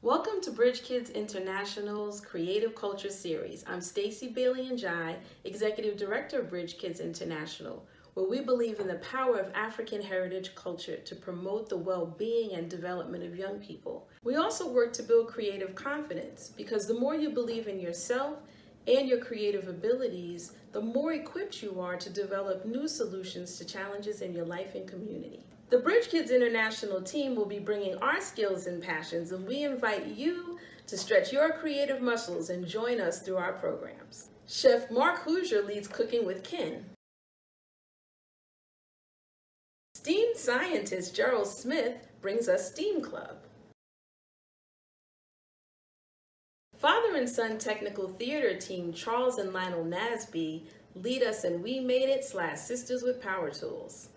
Welcome to Bridge Kids International's Creative Culture Series. I'm Stacy Bailey-Ndaiye, Executive Director of Bridge Kids International, where we believe in the power of African heritage culture to promote the well-being and development of young people. We also work to build creative confidence because the more you believe in yourself and your creative abilities, the more equipped you are to develop new solutions to challenges in your life and community. The Bridge Kids International team will be bringing our skills and passions, and we invite you to stretch your creative muscles and join us through our programs. Chef Mark Hoosier leads Cooking with Kin. STEAM scientist Jerald Smith brings us STEAM Club. Father and son technical theater team Charles and Lionel Nasby lead us in We Made It / Sisters with Power Tools.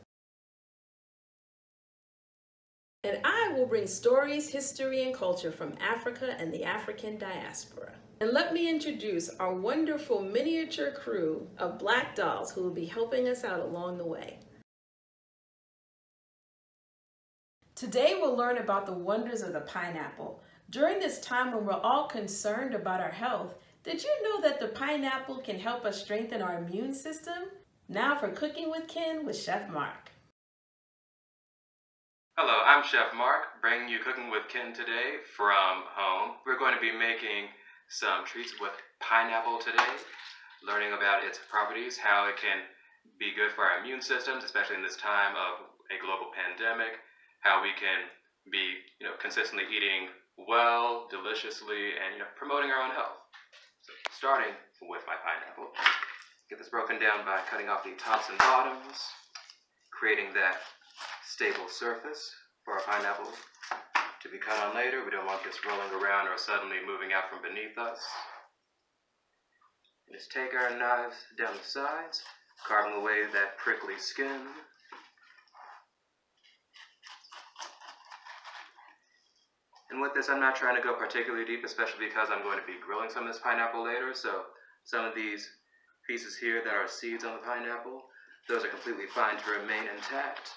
And I will bring stories, history, and culture from Africa and the African diaspora. And let me introduce our wonderful miniature crew of Black dolls who will be helping us out along the way. Today we'll learn about the wonders of the pineapple. During this time when we're all concerned about our health, did you know that the pineapple can help us strengthen our immune system? Now for Cooking with Kin with Chef Mark. Hello, I'm Chef Mark, bringing you Cooking with Kin today from home. We're going to be making some treats with pineapple today, learning about its properties, how it can be good for our immune systems, especially in this time of a global pandemic, how we can be consistently eating well, deliciously, and promoting our own health. So starting with my pineapple. Get this broken down by cutting off the tops and bottoms, creating that stable surface for our pineapple to be cut on later. We don't want this rolling around or suddenly moving out from beneath us. Just take our knives down the sides, carving away that prickly skin. And with this, I'm not trying to go particularly deep, especially because I'm going to be grilling some of this pineapple later. So some of these pieces here that are seeds on the pineapple, those are completely fine to remain intact.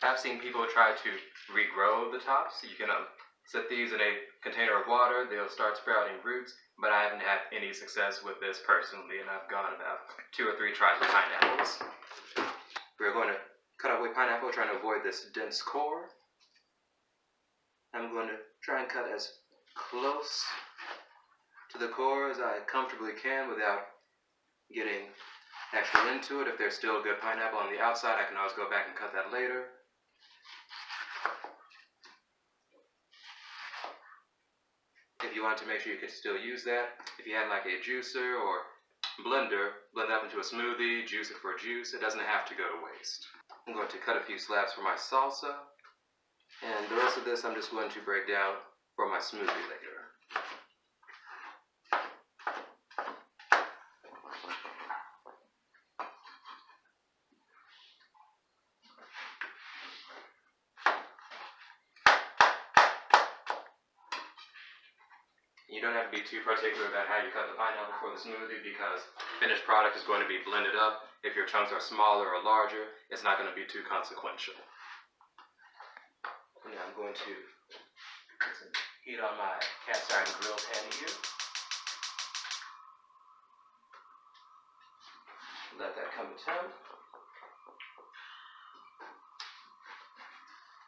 I've seen people try to regrow the tops. You can set these in a container of water, they'll start sprouting roots, but I haven't had any success with this personally, and I've gone about 2 or 3 tries with pineapples. We're going to cut away pineapple, trying to avoid this dense core. I'm going to try and cut as close to the core as I comfortably can without getting actually into it. If there's still good pineapple on the outside, I can always go back and cut that later. If you want to make sure you could still use that, if you had like a juicer or blender, blend that up into a smoothie, juice it for juice. It doesn't have to go to waste. I'm going to cut a few slabs for my salsa, and the rest of this I'm just going to break down for my smoothie later. You don't have to be too particular about how you cut the pineapple for the smoothie because the finished product is going to be blended up. If your chunks are smaller or larger, it's not going to be too consequential. Now I'm going to put some heat on my cast iron grill pan here. Let that come to temp.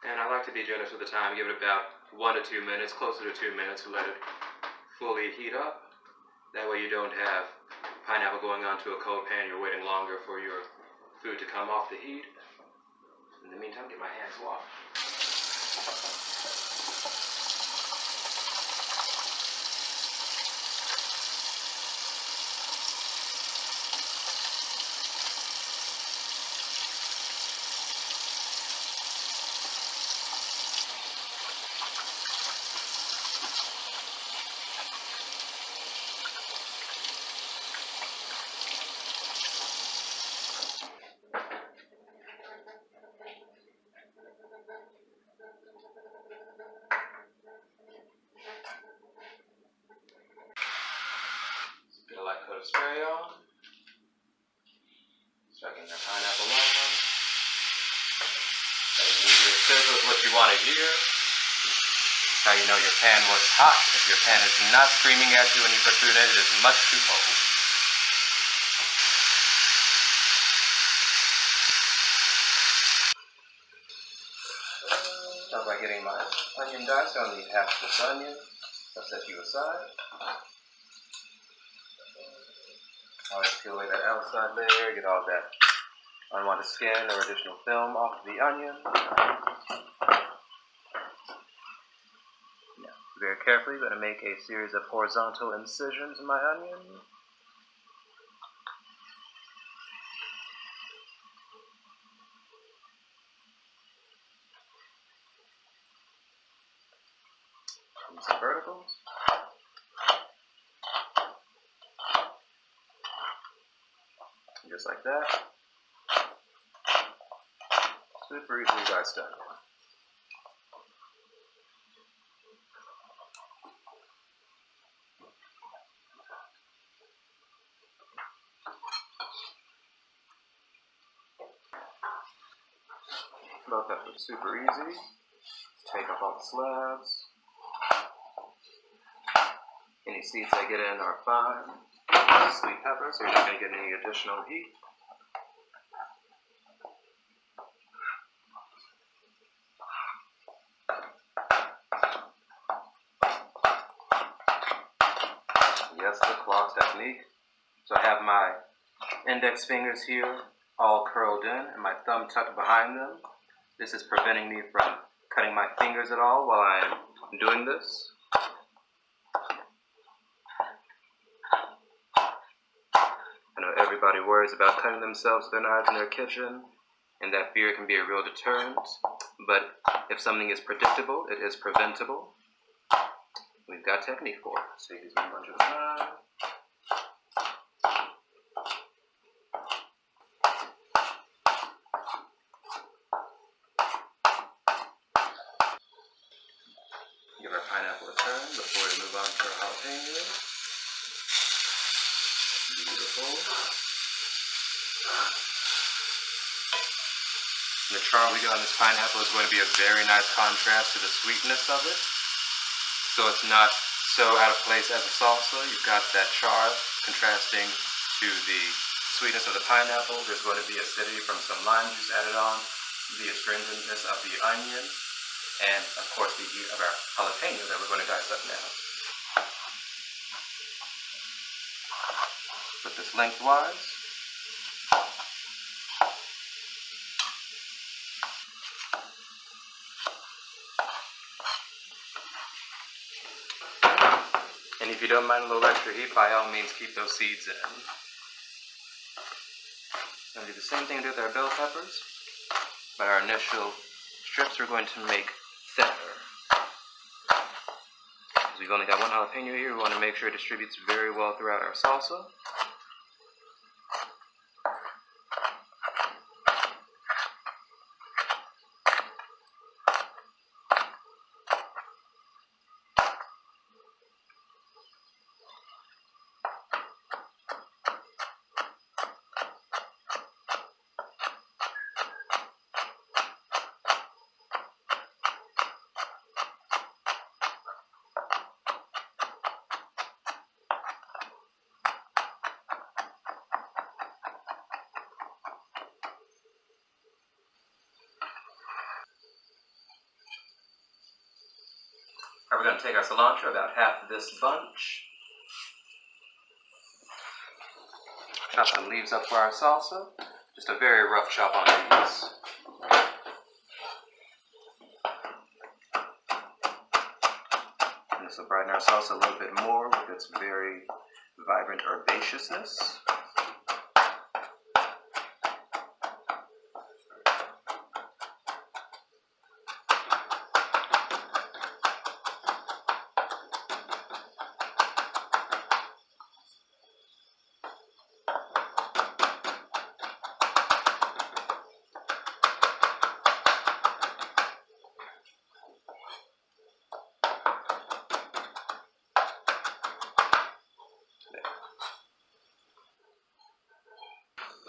And I like to be generous with the time, give it about 1 to 2 minutes, closer to 2 minutes to let it fully heat up. That way you don't have pineapple going onto a cold pan, you're waiting longer for your food to come off the heat. In the meantime, get my hands washed. Chucking the pineapple on. An immediate sizzle is what you want to hear. That's how you know your pan was hot. If your pan is not screaming at you when you put food in, it is much too cold. Start by getting my onion diced. I only need half this onion. I'll set you aside. Always peel away that outside layer, get all that unwanted skin or additional film off of the onion. Now, very carefully, I'm going to make a series of horizontal incisions in my onion. And some verticals. And just like that. Super easily diced onion. Bell peppers, super easy. Take off all the slabs. Any seeds I get in are fine. Sweet pepper, so you're not going to get any additional heat. Yes, the claw technique. So I have my index fingers here all curled in and my thumb tucked behind them. This is preventing me from cutting my fingers at all while I am doing this. I know everybody worries about cutting themselves with their knives in their kitchen, and that fear can be a real deterrent. But if something is predictable, it is preventable. We've got technique for it. So you can do a bunch of time. Give our pineapple a turn before we move on to our jalapenos. Beautiful. The char we got on this pineapple is going to be a very nice contrast to the sweetness of it. So it's not so out of place as a salsa. You've got that char contrasting to the sweetness of the pineapple. There's going to be acidity from some lime juice added on, the astringentness of the onion, and of course the heat of our jalapeno that we're going to dice up now. Put this lengthwise. And if you don't mind a little extra heat, by all means keep those seeds in. We're going to do the same thing with our bell peppers, but our initial strips we're going to make thinner. Because we've only got one jalapeno here, we want to make sure it distributes very well throughout our salsa. We're going to take our cilantro, about half of this bunch. Chop some leaves up for our salsa. Just a very rough chop on these. And this will brighten our salsa a little bit more with its very vibrant herbaceousness.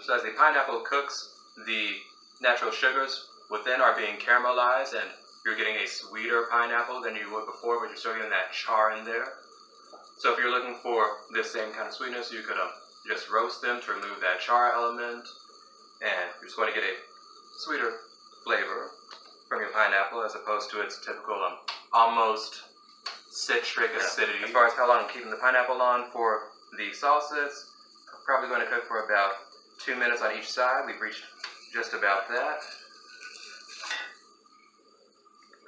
So as the pineapple cooks, the natural sugars within are being caramelized, and you're getting a sweeter pineapple than you would before, but you're still getting that char in there. So if you're looking for this same kind of sweetness, you could just roast them to remove that char element, and you're just going to get a sweeter flavor from your pineapple as opposed to its typical almost citric acidity. As far as how long I'm keeping the pineapple on for the salsa, it's probably going to cook for about 2 minutes on each side. We've reached just about that.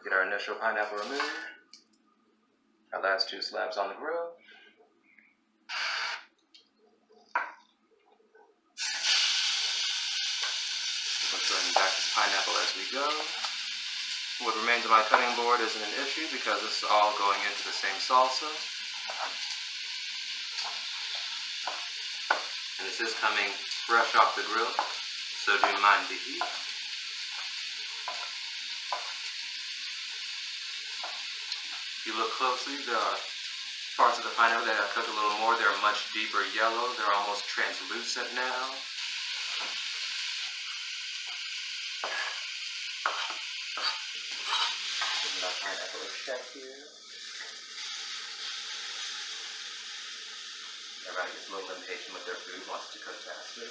Get our initial pineapple removed. Our last 2 slabs on the grill. Let's go ahead and back this pineapple as we go. What remains of my cutting board isn't an issue because this is all going into the same salsa. And this is coming fresh off the grill, so do mind the heat. If you look closely, the parts of the pineapple that have cooked a little more, they're much deeper yellow. They're almost translucent now. Give my pineapple a check here. Everybody gets a little impatient with their food, wants to cook faster.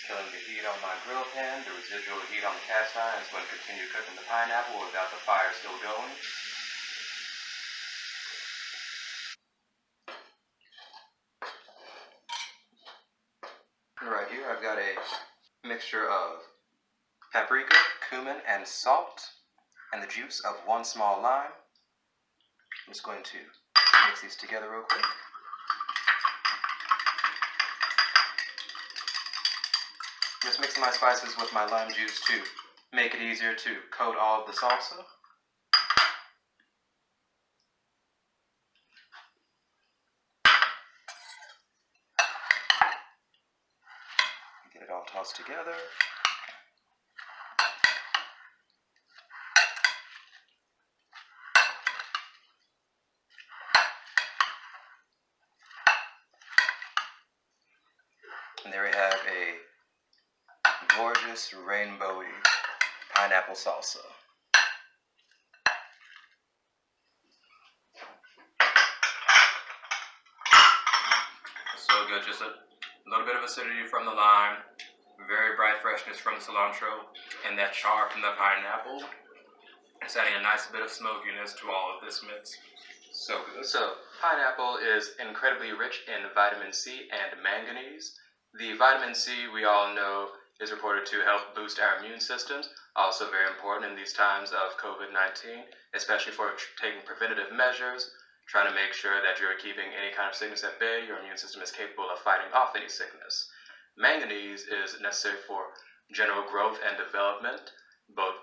Killing the heat on my grill pan, the residual heat on the cast iron is going to continue cooking the pineapple without the fire still going. Right here I've got a mixture of paprika, cumin, and salt, and the juice of 1 small lime. I'm just going to mix these together real quick. I'm just mixing my spices with my lime juice to make it easier to coat all of the salsa. Get it all tossed together. And there we have a gorgeous rainbowy pineapple salsa. So good, just a little bit of acidity from the lime, very bright freshness from the cilantro, and that char from the pineapple. It's adding a nice bit of smokiness to all of this mix. So good. So pineapple is incredibly rich in vitamin C and manganese. The vitamin C, we all know, is reported to help boost our immune systems. Also very important in these times of COVID-19, especially for taking preventative measures, trying to make sure that you're keeping any kind of sickness at bay. Your immune system is capable of fighting off any sickness. Manganese is necessary for general growth and development, both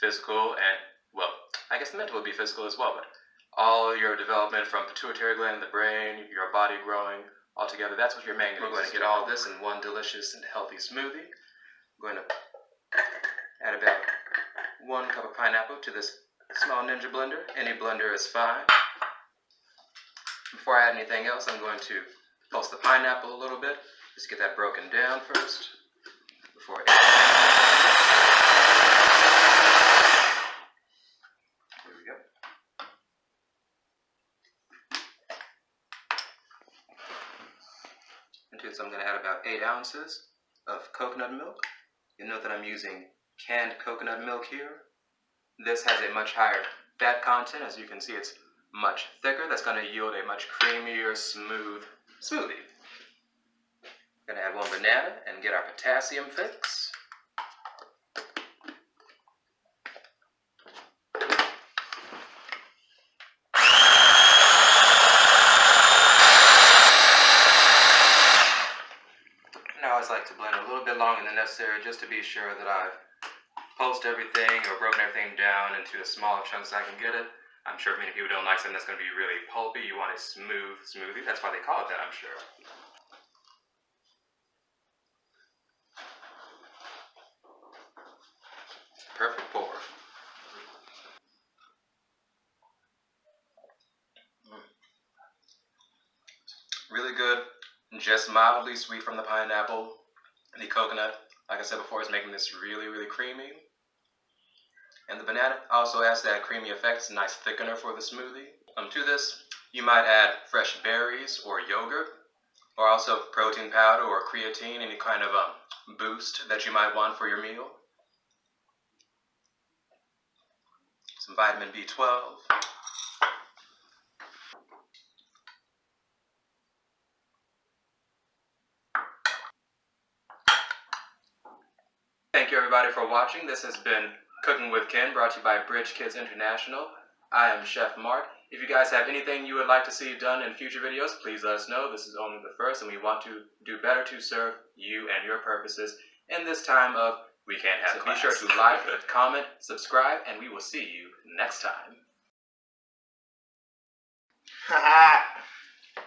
physical and, well, I guess the mental would be physical as well, but all your development from pituitary gland in the brain, your body growing, all together, that's what your manganese is. We're going to get all this in one delicious and healthy smoothie. I'm going to add about 1 cup of pineapple to this small Ninja blender. Any blender is fine. Before I add anything else, I'm going to pulse the pineapple a little bit. Just get that broken down first. Before I Here we go. Into this, I'm going to add about 8 ounces of coconut milk. You'll note that I'm using canned coconut milk here. This has a much higher fat content. As you can see, it's much thicker. That's going to yield a much creamier, smooth smoothie. Going to add 1 banana and get our potassium fix. Now I always like to blend a little bit longer than necessary just to be sure that I've pulsed everything or broken everything down into as small chunks as I can get it. I'm sure many people don't like something that's going to be really pulpy. You want a smooth smoothie. That's why they call it that, I'm sure. Perfect pour. just mildly sweet from the pineapple. The coconut, like I said before, is making this really, really creamy. And the banana also has that creamy effect. It's a nice thickener for the smoothie. To this, you might add fresh berries or yogurt, or also protein powder or creatine, any kind of boost that you might want for your meal. Some vitamin B12. Thank you everybody for watching. This has been Cooking with Ken, brought to you by Bridge Kids International. I am Chef Mark. If you guys have anything you would like to see done in future videos, please let us know. This is only the first, and we want to do better to serve you and your purposes in this time of we can't have class. Be sure to like, comment, subscribe, and we will see you next time.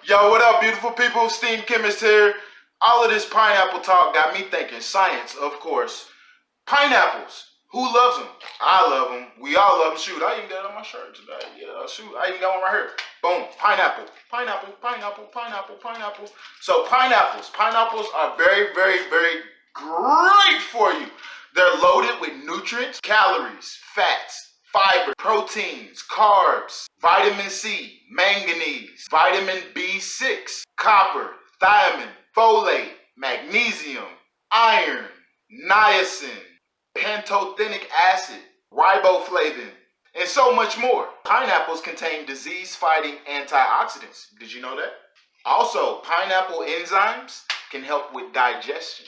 Yo, what up, beautiful people? S.T.E.A.M Chemist here. All of this pineapple talk got me thinking science, of course. Pineapples. Who loves them? I love them. We all love them. Shoot, I even got it on my shirt today. Yeah, shoot, I even got one right here. Boom, pineapple, pineapple, pineapple, pineapple, pineapple. So pineapples are very, very, very great for you. They're loaded with nutrients, calories, fats, fiber, proteins, carbs, vitamin C, manganese, vitamin B6, copper, thiamine, folate, magnesium, iron, niacin, pantothenic acid, riboflavin, and so much more. Pineapples contain disease-fighting antioxidants. Did you know that? Also, pineapple enzymes can help with digestion.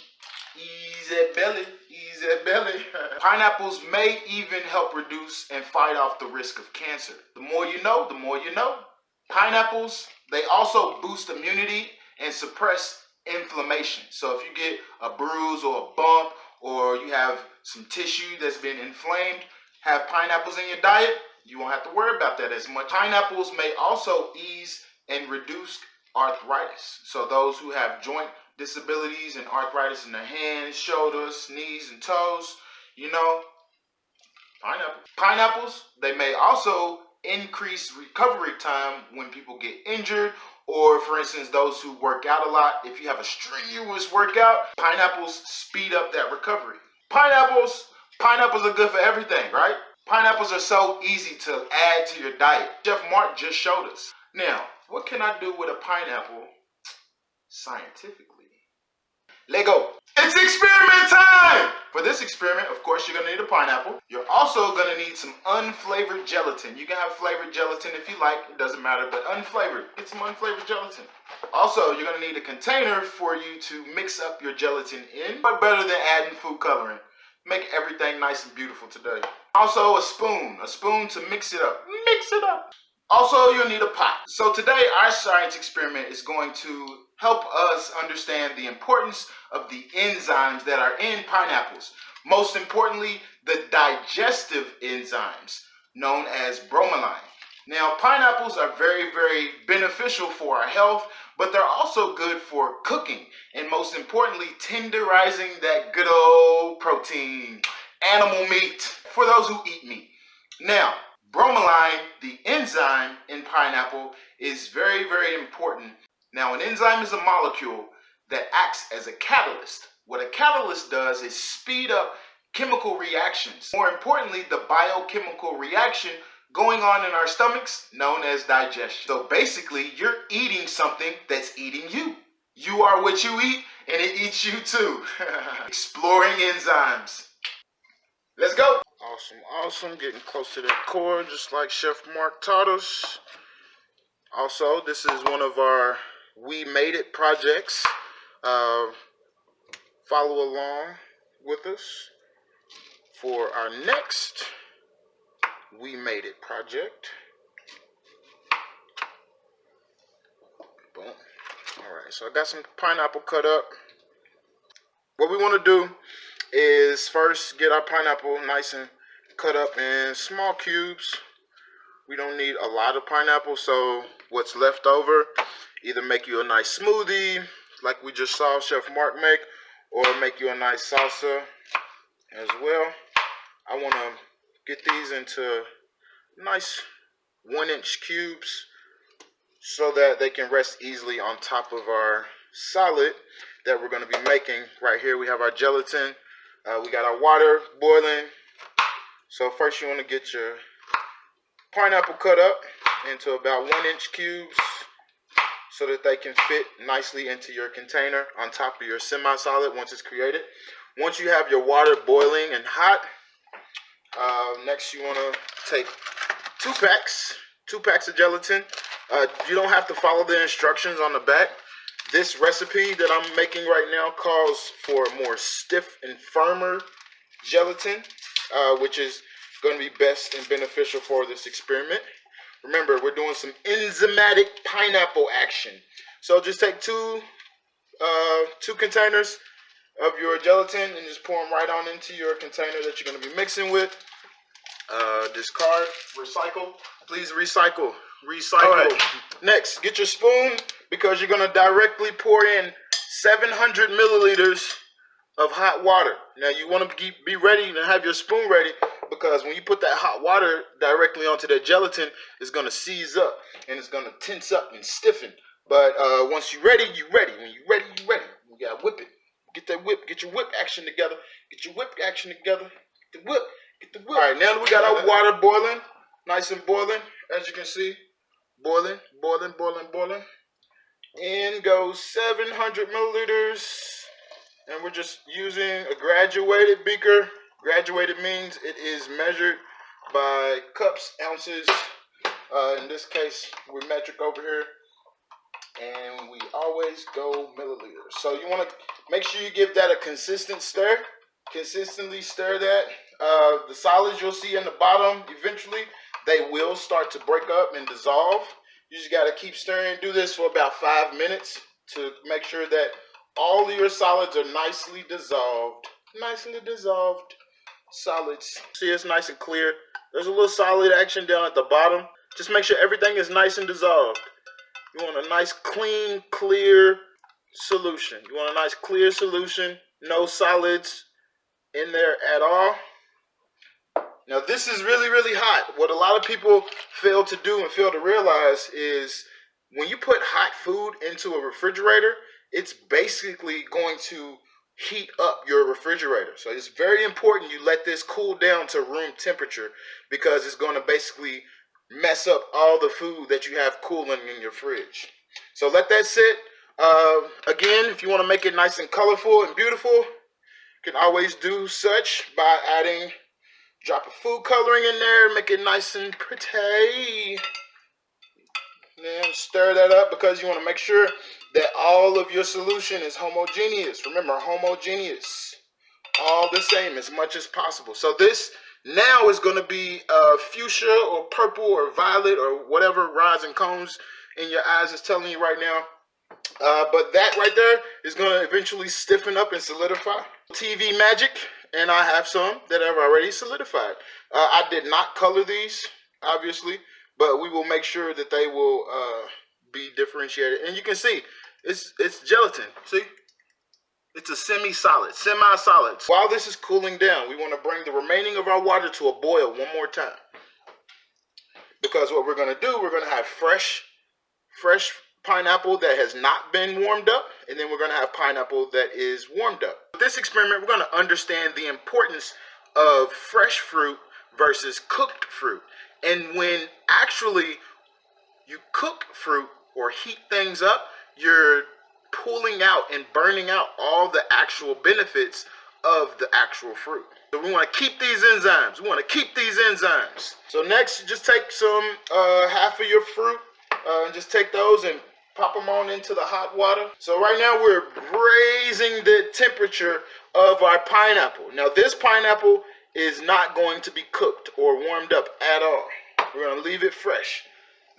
Ease that belly, ease that belly. Pineapples may even help reduce and fight off the risk of cancer. The more you know, the more you know. Pineapples, they also boost immunity and suppress inflammation. So if you get a bruise or a bump, or you have some tissue that's been inflamed, have pineapples in your diet, you won't have to worry about that as much. Pineapples may also ease and reduce arthritis. So those who have joint disabilities and arthritis in their hands, shoulders, knees, and toes, you know, pineapples, they may also increase recovery time when people get injured, or for instance, those who work out a lot. If you have a strenuous workout, pineapples speed up that recovery. Pineapples are good for everything, right? Pineapples are so easy to add to your diet. Chef Mark just showed us. Now, what can I do with a pineapple scientifically? Let go. It's experiment time! For this experiment, of course, you're gonna need a pineapple. You're also gonna need some unflavored gelatin. You can have flavored gelatin if you like, it doesn't matter, but unflavored, get some unflavored gelatin. Also, you're gonna need a container for you to mix up your gelatin in, but better than adding food coloring. Make everything nice and beautiful today. Also, a spoon to mix it up. Mix it up. Also, you'll need a pot. So today, our science experiment is going to help us understand the importance of the enzymes that are in pineapples. Most importantly, the digestive enzymes, known as bromelain. Now, pineapples are very, very beneficial for our health, but they're also good for cooking, and most importantly, tenderizing that good old protein, animal meat, for those who eat meat. Now, bromelain, the enzyme in pineapple, is very, very important. Now, an enzyme is a molecule that acts as a catalyst. What a catalyst does is speed up chemical reactions. More importantly, the biochemical reaction going on in our stomachs, known as digestion. So basically, you're eating something that's eating you. You are what you eat, and it eats you too. Exploring enzymes. Let's go. Awesome. Getting close to that core, just like Chef Mark taught us. Also, this is one of our We Made It projects. Follow along with us for our next We Made It project. Boom. Alright, so I got some pineapple cut up. What we want to do is first get our pineapple nice and cut up in small cubes. We don't need a lot of pineapple, so what's left over, either make you a nice smoothie like we just saw Chef Mark make, or make you a nice salsa as well. I want to get these into nice 1-inch cubes so that they can rest easily on top of our solid that we're going to be making. Right here we have our gelatin. We got our water boiling. So first you want to get your pineapple cut up into about 1-inch cubes so that they can fit nicely into your container on top of your semi-solid once it's created. Once you have your water boiling and hot, next you want to take 2 packs of gelatin. You don't have to follow the instructions on the back. This recipe that I'm making right now calls for a more stiff and firmer gelatin, which is going to be best and beneficial for this experiment. Remember, we're doing some enzymatic pineapple action. So just take two containers of your gelatin and just pour them right on into your container that you're going to be mixing with. Discard, recycle. Please recycle. All right. Next, get your spoon because you're going to directly pour in 700 milliliters of hot water. Now you want to be ready to have your spoon ready because when you put that hot water directly onto that gelatin, it's going to seize up and it's going to tense up and stiffen. But once you're ready, you're ready. When you're ready, you're ready. You got to whip it. Get that whip. Get your whip action together. Get your whip action together. Get the whip. Get the whip. All right, now that we got our water boiling, nice and boiling, as you can see. Boiling, boiling, boiling, boiling. In goes 700 milliliters. And we're just using a graduated beaker. Graduated means it is measured by cups, ounces. In this case, we're metric over here. And we always go milliliters. So you want to make sure you give that a consistent stir. Consistently stir that. The solids you'll see in the bottom, eventually, they will start to break up and dissolve. You just got to keep stirring. Do this for about 5 minutes to make sure that all of your solids are nicely dissolved. Nicely dissolved solids. See, it's nice and clear. There's a little solid action down at the bottom. Just make sure everything is nice and dissolved. You want a nice, clean, clear solution. You want a nice, clear solution. No solids in there at all. Now this is really, really hot. What a lot of people fail to do and fail to realize is when you put hot food into a refrigerator, it's basically going to heat up your refrigerator. So it's very important you let this cool down to room temperature because it's going to basically mess up all the food that you have cooling in your fridge. So let that sit. Again, if you want to make it nice and colorful and beautiful, you can always do such by adding drop of food coloring in there, make it nice and pretty. Then stir that up because you want to make sure that all of your solution is homogeneous. Remember, homogeneous. All the same as much as possible. So this now is going to be fuchsia or purple or violet or whatever rods and cones in your eyes is telling you right now. But that right there is going to eventually stiffen up and solidify. TV magic. And I have some that have already solidified. I did not color these, obviously, but we will make sure that they will be differentiated. And you can see, it's gelatin. See? It's a semi-solid. While this is cooling down, we want to bring the remaining of our water to a boil one more time. Because what we're going to do, we're going to have fresh pineapple that has not been warmed up, and then we're going to have pineapple that is warmed up. With this experiment, we're going to understand the importance of fresh fruit versus cooked fruit. And when actually you cook fruit or heat things up, you're pulling out and burning out all the actual benefits of the actual fruit. So we want to keep these enzymes. So next, just take some half of your fruit and just take those and pop them on into the hot water. So right now we're raising the temperature of our pineapple. Now this pineapple is not going to be cooked or warmed up at all. We're going to leave it fresh.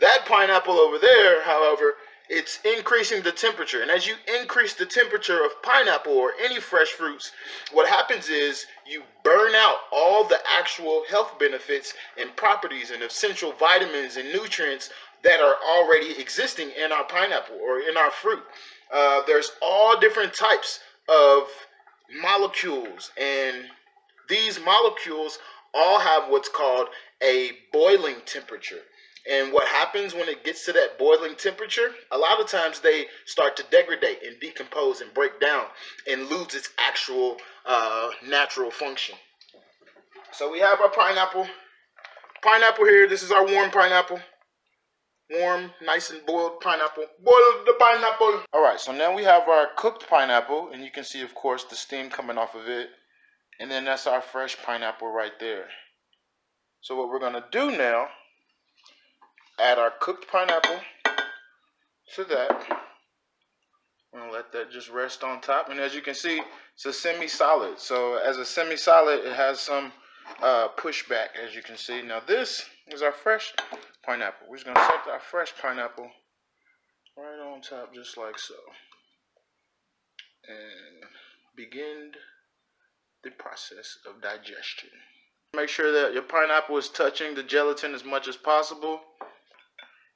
That pineapple over there, however, it's increasing the temperature. And as you increase the temperature of pineapple or any fresh fruits, what happens is you burn out all the actual health benefits and properties and essential vitamins and nutrients that are already existing in our pineapple or in our fruit. There's all different types of molecules, and these molecules all have what's called a boiling temperature. And what happens when it gets to that boiling temperature? A lot of times they start to degrade and decompose and break down and lose its actual natural function. So we have our pineapple. Pineapple here. This is our warm pineapple. Warm, nice and boiled pineapple. Boil the pineapple. All right, so now we have our cooked pineapple, and you can see, of course, the steam coming off of it. And then that's our fresh pineapple right there. So what we're gonna do now, add our cooked pineapple to that. I'm gonna let that just rest on top. And as you can see, it's a semi-solid. So as a semi-solid, it has some pushback, as you can see. Now this is our fresh pineapple. We're just gonna set our fresh pineapple right on top, just like so. And begin the process of digestion. Make sure that your pineapple is touching the gelatin as much as possible.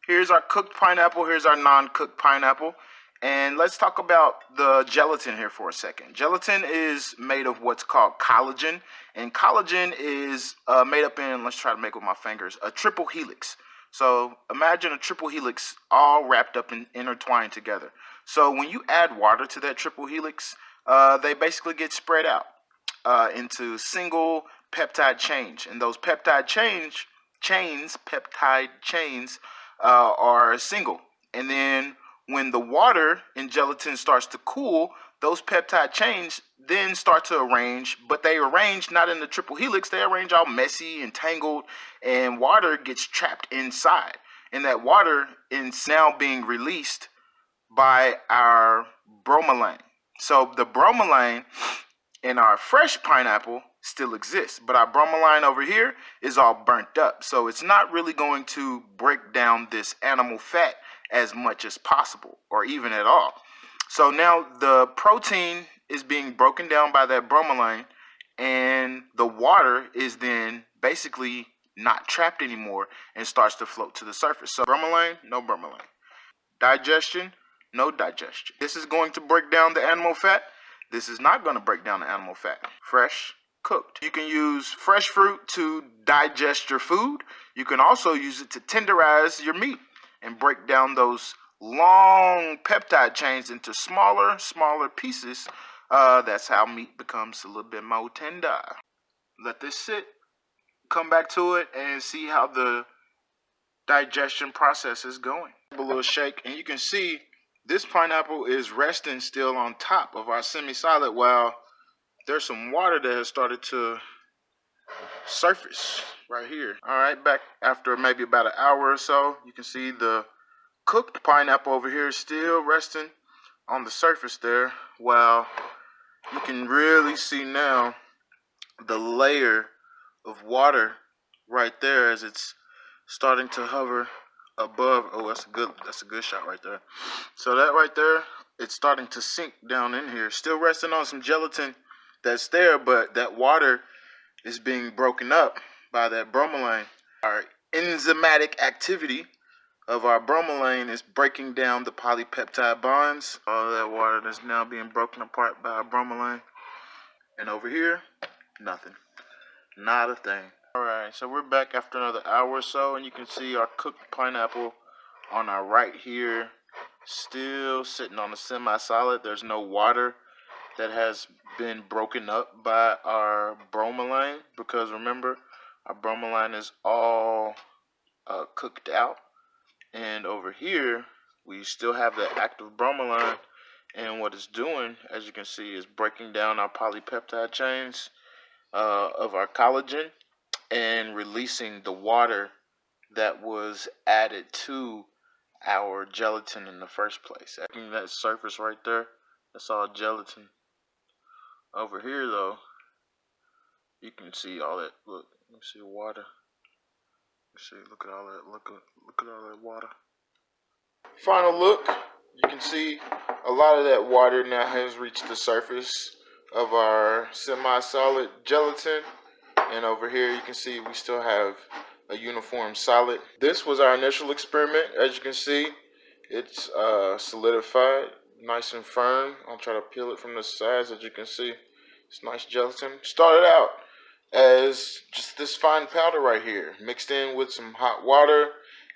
Here's our cooked pineapple. Here's our non-cooked pineapple. And let's talk about the gelatin here for a second. Gelatin is made of what's called collagen. And collagen is made up in, let's try to make with my fingers, a triple helix. So imagine a triple helix all wrapped up and intertwined together. So when you add water to that triple helix, they basically get spread out into single peptide chains. And those peptide chains are single. And then when the water in gelatin starts to cool, those peptide chains then start to arrange, but they arrange not in the triple helix, they arrange all messy and tangled, and water gets trapped inside. And that water is now being released by our bromelain. So the bromelain in our fresh pineapple still exists, but our bromelain over here is all burnt up. So it's not really going to break down this animal fat as much as possible, or even at all. So now the protein is being broken down by that bromelain, and the water is then basically not trapped anymore and starts to float to the surface. So bromelain, no bromelain. Digestion, no digestion. This is going to break down the animal fat. This is not going to break down the animal fat. Fresh, cooked. You can use fresh fruit to digest your food. You can also use it to tenderize your meat and break down those long peptide chains into smaller pieces. That's how meat becomes a little bit more tender. Let this sit, come back to it, and see how the digestion process is going. A little shake, and you can see this pineapple is resting still on top of our semi-solid, while there's some water that has started to surface right here. All right, back after maybe about an hour or so, you can see the cooked pineapple over here is still resting on the surface there, while you can really see now the layer of water right there as it's starting to hover above. Oh, that's a good shot right there. So that right there, it's starting to sink down in here, still resting on some gelatin that's there, but that water is being broken up by that bromelain. Our enzymatic activity of our bromelain is breaking down the polypeptide bonds. All of that water that's now being broken apart by our bromelain. And over here, nothing. Not a thing. Alright, so we're back after another hour or so, and you can see our cooked pineapple on our right here, still sitting on a semi-solid. There's no water that has been broken up by our bromelain, because remember, our bromelain is all cooked out. And over here, we still have the active bromelain, and what it's doing, as you can see, is breaking down our polypeptide chains of our collagen and releasing the water that was added to our gelatin in the first place. That surface right there, that's all gelatin. Over here though, you can see all that. Look, you see the water. You see, look at all that. Look at all that water. Final look. You can see a lot of that water now has reached the surface of our semi-solid gelatin. And over here you can see we still have a uniform solid. This was our initial experiment. As you can see, it's solidified, nice and firm. I'll try to peel it from the sides. As you can see, it's nice gelatin. Started out as just this fine powder right here, mixed in with some hot water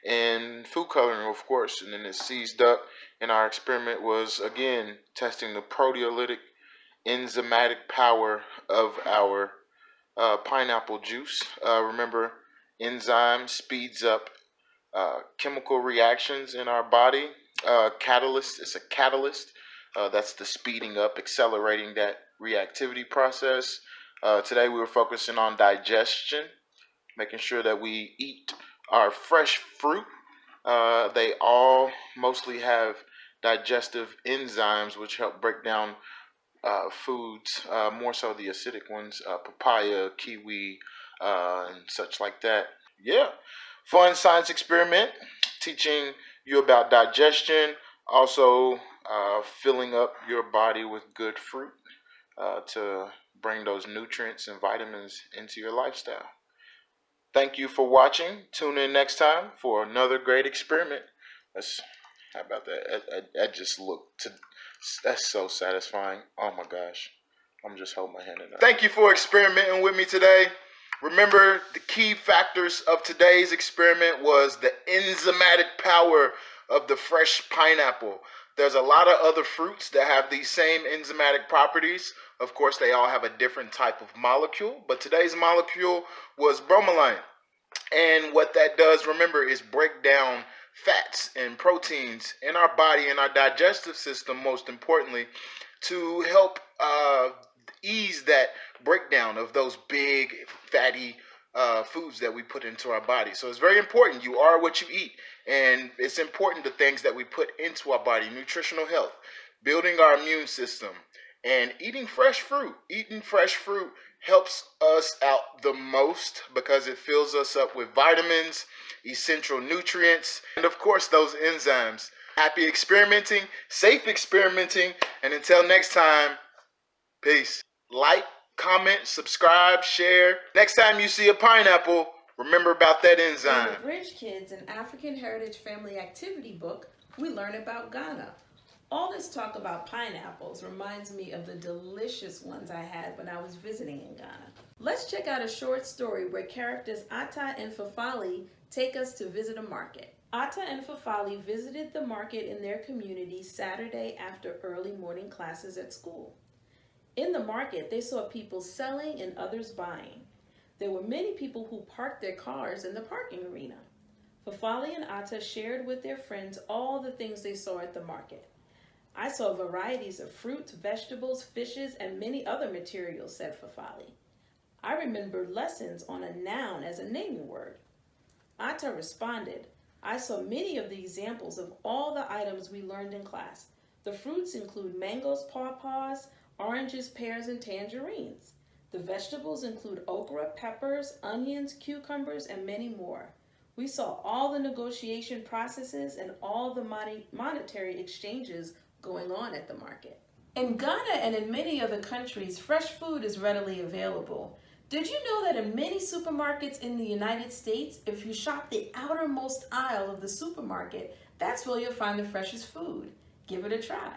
and food coloring, of course, and then it seized up. And our experiment was again testing the proteolytic enzymatic power of our pineapple juice. Remember, enzyme speeds up chemical reactions in our body. Catalyst, it's a catalyst. That's the speeding up, accelerating that reactivity process. Today we were focusing on digestion, making sure that we eat our fresh fruit. They all mostly have digestive enzymes which help break down foods, more so the acidic ones, papaya, kiwi, and such like that. Yeah, fun science experiment teaching you about digestion, also filling up your body with good fruit to bring those nutrients and vitamins into your lifestyle. Thank you for watching. Tune in next time for another great experiment. How about that? That just looked that's so satisfying. Oh my gosh. I'm just holding my hand in that. Thank you for experimenting with me today. Remember, the key factors of today's experiment was the enzymatic power of the fresh pineapple. There's a lot of other fruits that have these same enzymatic properties. Of course, they all have a different type of molecule, but today's molecule was bromelain. And what that does, remember, is break down fats and proteins in our body and our digestive system, most importantly, to help ease that breakdown of those big fatty foods that we put into our body. So it's very important. You are what you eat, and it's important the things that we put into our body. Nutritional health, building our immune system, and eating fresh fruit. Eating fresh fruit helps us out the most because it fills us up with vitamins, essential nutrients, and of course those enzymes. Happy experimenting, safe experimenting, and until next time, peace. Like, comment, subscribe, share. Next time you see a pineapple, remember about that enzyme. In the Bridge Kids, an African Heritage Family Activity book, we learn about Ghana. All this talk about pineapples reminds me of the delicious ones I had when I was visiting in Ghana. Let's check out a short story where characters Atta and Fafali take us to visit a market. Atta and Fafali visited the market in their community Saturday after early morning classes at school. In the market, they saw people selling and others buying. There were many people who parked their cars in the parking arena. Fafali and Atta shared with their friends all the things they saw at the market. I saw varieties of fruits, vegetables, fishes, and many other materials, said Fafali. I remembered lessons on a noun as a naming word. Atta responded, I saw many of the examples of all the items we learned in class. The fruits include mangoes, pawpaws, oranges, pears, and tangerines. The vegetables include okra, peppers, onions, cucumbers, and many more. We saw all the negotiation processes and all the monetary exchanges going on at the market. In Ghana and in many other countries, fresh food is readily available. Did you know that in many supermarkets in the United States, if you shop the outermost aisle of the supermarket, that's where you'll find the freshest food? Give it a try.